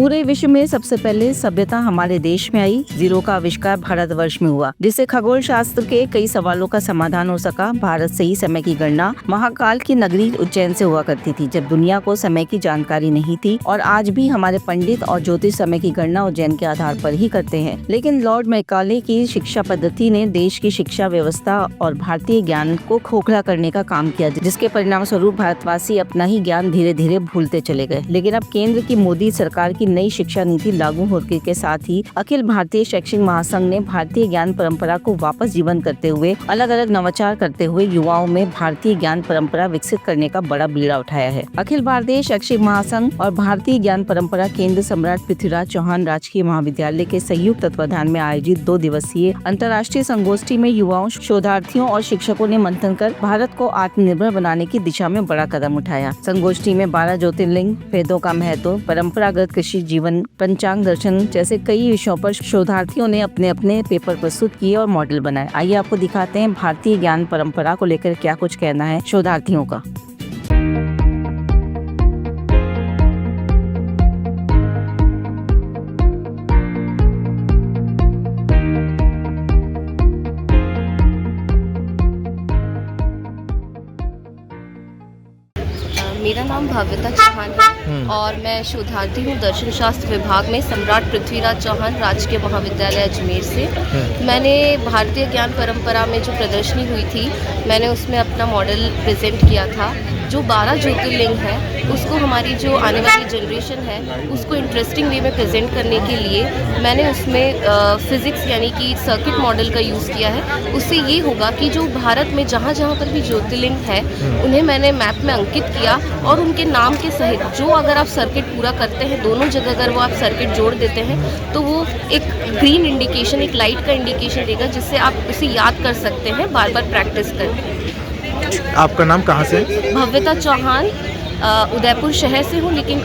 पूरे विश्व में सबसे पहले सभ्यता हमारे देश में आई। जीरो का आविष्कार भारतवर्ष में हुआ, जिससे खगोल शास्त्र के कई सवालों का समाधान हो सका। भारत से ही समय की गणना महाकाल की नगरी उज्जैन से हुआ करती थी, जब दुनिया को समय की जानकारी नहीं थी। और आज भी हमारे पंडित और ज्योतिष समय की गणना उज्जैन के आधार पर ही करते हैं। लेकिन लॉर्ड मैकाले की शिक्षा पद्धति ने देश की शिक्षा व्यवस्था और भारतीय ज्ञान को खोखला करने का काम किया, जिसके परिणाम स्वरूप भारतवासी अपना ही ज्ञान धीरे धीरे भूलते चले गए। लेकिन अब केंद्र की मोदी सरकार की नई शिक्षा नीति लागू होने के साथ ही अखिल भारतीय शैक्षिक महासंघ ने भारतीय ज्ञान परंपरा को वापस जीवन करते हुए अलग अलग नवाचार करते हुए युवाओं में भारतीय ज्ञान परंपरा विकसित करने का बड़ा बीड़ा उठाया है। अखिल भारतीय शैक्षिक महासंघ और भारतीय ज्ञान परंपरा केंद्र सम्राट पृथ्वीराज चौहान राजकीय महाविद्यालय के संयुक्त तत्वाधान में आयोजित 2 दिवसीय अंतर्राष्ट्रीय संगोष्ठी में युवाओं, शोधार्थियों और शिक्षकों ने मंथन कर भारत को आत्मनिर्भर बनाने की दिशा में बड़ा कदम उठाया। संगोष्ठी में 12 ज्योतिर्लिंग, वेदों का महत्व, परंपरागत कृषि जीवन, पंचांग दर्शन जैसे कई विषयों पर शोधार्थियों ने अपने अपने पेपर प्रस्तुत किए और मॉडल बनाए। आइए आपको दिखाते हैं भारतीय ज्ञान परंपरा को लेकर क्या कुछ कहना है शोधार्थियों का। मेरा नाम भव्यता चौहान है और मैं शोधार्थी हूँ दर्शन शास्त्र विभाग में सम्राट पृथ्वीराज चौहान राजकीय महाविद्यालय अजमेर से। मैंने भारतीय ज्ञान परंपरा में जो प्रदर्शनी हुई थी, मैंने उसमें अपना मॉडल प्रेजेंट किया था। जो 12 ज्योतिर्लिंग है उसको हमारी जो आने वाली जनरेशन है उसको इंटरेस्टिंग वे में प्रेजेंट करने के लिए मैंने उसमें फिज़िक्स यानी कि सर्किट मॉडल का यूज़ किया है। उससे ये होगा कि जो भारत में जहाँ जहाँ पर भी ज्योतिर्लिंग है उन्हें मैंने मैप में अंकित किया और उनके नाम के सहित जो अगर आप सर्किट पूरा करते हैं, दोनों जगह अगर वो आप सर्किट जोड़ देते हैं तो वो एक ग्रीन इंडिकेशन, एक लाइट का इंडिकेशन देगा, जिससे आप उसे याद कर सकते हैं बार बार प्रैक्टिस करके। आपका नाम कहाँ से? भव्यता चौहान, उदयपुर शहर से हूँ, लेकिन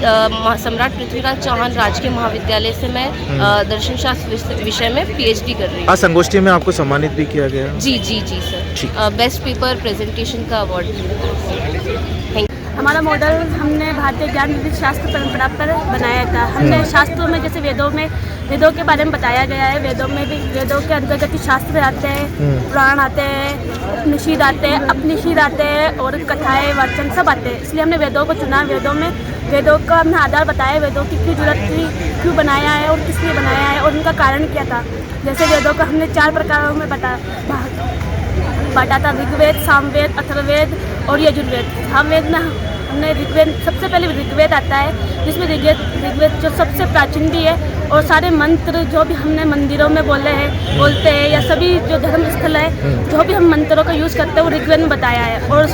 सम्राट पृथ्वीराज चौहान राजकीय महाविद्यालय से मैं दर्शन शास्त्र विषय में PhD कर रही हूँ। आज संगोष्ठी में आपको सम्मानित भी किया गया? जी सर, बेस्ट पेपर प्रेजेंटेशन का अवार्ड दिया। हमारा मॉडल हमने भारतीय ज्ञान शास्त्र परंपरा पर बनाया था। हमने शास्त्रों में जैसे वेदों के बारे में बताया गया है। वेदों में भी, वेदों के अंतर्गत ही शास्त्र आते हैं, पुराण आते हैं, उपनिषद आते हैं और कथाएं, वचन सब आते हैं। इसलिए हमने वेदों को चुना। वेदों का हमने आधार बताया, वेदों की क्यों जरूरत थी, क्यों बनाया है और किस लिए बनाया है और उनका कारण क्या था। जैसे वेदों का हमने 4 प्रकारों में बांटा था: ऋग्वेद, सामवेद, अथर्ववेद और यजुर्वेद। सामवेद में हमने ऋग्वेद, सबसे पहले ऋग्वेद आता है, जिसमें ऋग्वेद जो सबसे प्राचीन भी है और सारे मंत्र जो भी हमने मंदिरों में बोलते हैं या सभी जो धर्म स्थल है जो भी हम मंत्रों का यूज़ करते हैं वो ऋग्वेद में बताया है। और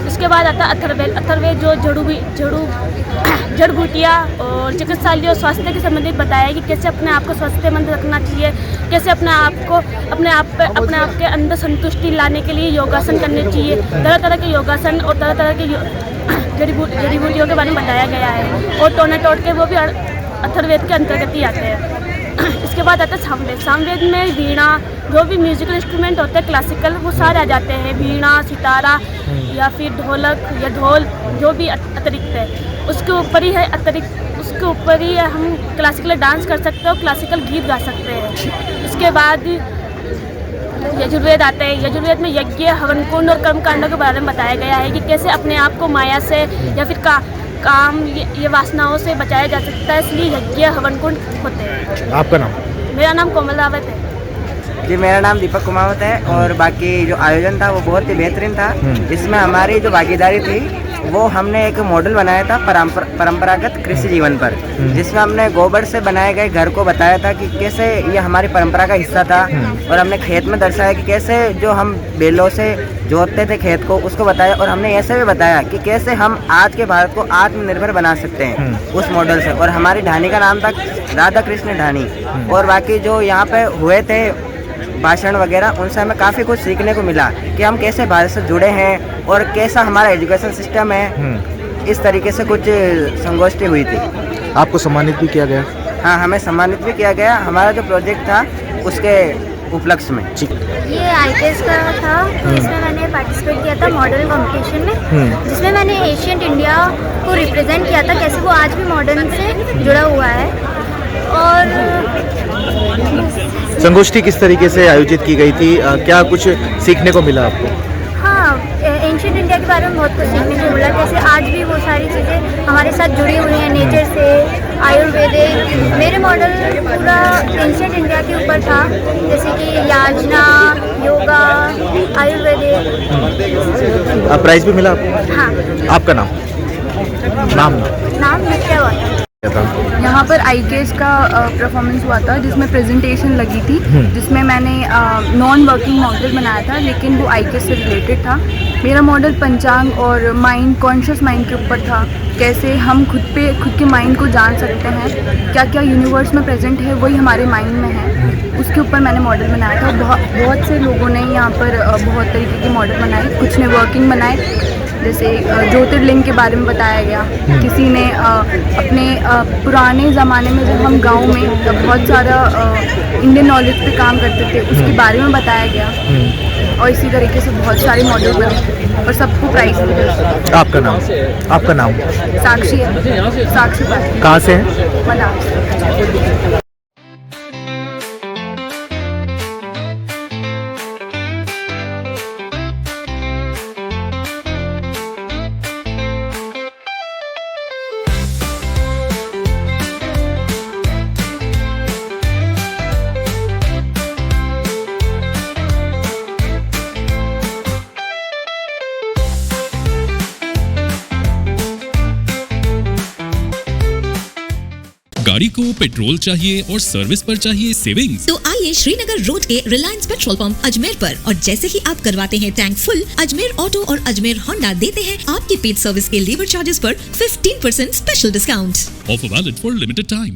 उसके बाद आता है अथर्ववेद जो जड़ बूटियाँ और चिकित्सालय और स्वास्थ्य के संबंधित बताया है कि कैसे अपने आप को स्वास्थ्यमंद रखना चाहिए, कैसे अपने आप के अंदर संतुष्टि लाने के लिए योगासन करने चाहिए। तरह तरह के योगासन और तरह तरह के जड़ी बूटियों के बारे में बताया गया है। और टोने के वो भी अथर्ववेद के अंतर्गत ही आते हैं। इसके बाद आता है सामवेद में वीणा, जो भी म्यूजिकल इंस्ट्रूमेंट होते हैं क्लासिकल, वो सारे आ जाते हैं। वीणा, सितारा या फिर ढोलक या ढोल, जो भी अतिरिक्त है उसके ऊपर ही है उसके ऊपर ही हम क्लासिकल डांस कर सकते हैं और क्लासिकल गीत गा सकते हैं। इसके बाद यजुर्वेद आते हैं। यजुर्वेद में यज्ञ, हवन कुंड और कर्मकांडों के बारे में बताया गया है कि कैसे अपने आप को माया से या फिर काम ये वासनाओं से बचाया जा सकता है। इसलिए यज्ञ, हवन कुंड होते हैं। आपका नाम? मेरा नाम कोमल रावत है जी। मेरा नाम दीपक कुमावत है और बाकी जो आयोजन था वो बहुत ही बेहतरीन था। इसमें हमारी जो भागीदारी थी वो हमने एक मॉडल बनाया था परंपरागत कृषि जीवन पर, जिसमें हमने गोबर से बनाए गए घर को बताया था कि कैसे ये हमारी परंपरा का हिस्सा था। और हमने खेत में दर्शाया कि कैसे जो हम बैलों से जोतते थे खेत को, उसको बताया। और हमने ऐसे भी बताया कि कैसे हम आज के भारत को आत्मनिर्भर बना सकते हैं उस मॉडल से। और हमारी ढानी का नाम था राधा कृष्ण ढानी। और बाकी जो यहाँ पे हुए थे भाषण वगैरह, उनसे हमें काफ़ी कुछ सीखने को मिला कि हम कैसे भारत से जुड़े हैं और कैसा हमारा एजुकेशन सिस्टम है। इस तरीके से कुछ संगोष्ठी हुई थी। आपको सम्मानित भी किया गया? हाँ, हमें सम्मानित भी किया गया हमारा जो प्रोजेक्ट था उसके उपलक्ष्य में। ये ITS का था, तो इसमें मैंने पार्टिसिपेट किया था मॉडल कंपटीशन में, जिसमें मैंने एशियंट इंडिया को रिप्रेजेंट किया था, कैसे वो आज भी मॉडर्न से जुड़ा हुआ है। और संगोष्ठी किस तरीके से आयोजित की गई थी? क्या कुछ सीखने को मिला आपको? हाँ, एंशिएंट इंडिया के बारे में बहुत कुछ सीखने को मिला। जैसे आज भी वो सारी चीज़ें हमारे साथ जुड़ी हुई हैं, नेचर से, आयुर्वेदिक। मेरे मॉडल पूरा एंशिएंट इंडिया के ऊपर था, जैसे कि याजना, योगा, आयुर्वेदिक। प्राइज भी मिला आपको? हाँ। आपका नाम नित्यावत। यहाँ पर IKS का परफॉर्मेंस हुआ था, जिसमें प्रेजेंटेशन लगी थी, जिसमें मैंने नॉन वर्किंग मॉडल बनाया था, लेकिन वो IKS से रिलेटेड था। मेरा मॉडल पंचांग और माइंड, कॉन्शियस माइंड के ऊपर था। कैसे हम खुद के माइंड को जान सकते हैं, क्या क्या यूनिवर्स में प्रेजेंट है वही हमारे माइंड में है, उसके ऊपर मैंने मॉडल बनाया था। बहुत से लोगों ने यहाँ पर बहुत तरीके के मॉडल बनाए, कुछ ने वर्किंग बनाए, जैसे ज्योतिर्लिंग के बारे में बताया गया। किसी ने अपने पुराने ज़माने में जब हम गांव में बहुत सारा इंडियन नॉलेज पे काम करते थे, उसके बारे में बताया गया। और इसी तरीके से बहुत सारे मॉडल बने और सबको प्राइज़ मिले। आपका नाम? साक्षी है, साक्षी पाटिल। कहाँ से है? मनाली। गाड़ी को पेट्रोल चाहिए और सर्विस पर चाहिए सेविंग्स, तो आइए श्रीनगर रोड के रिलायंस पेट्रोल पंप अजमेर पर, और जैसे ही आप करवाते हैं टैंक फुल, अजमेर ऑटो और अजमेर होंडा देते हैं आपके पेड सर्विस के लेबर चार्जेस पर 15% special discount. Offer valid for limited time.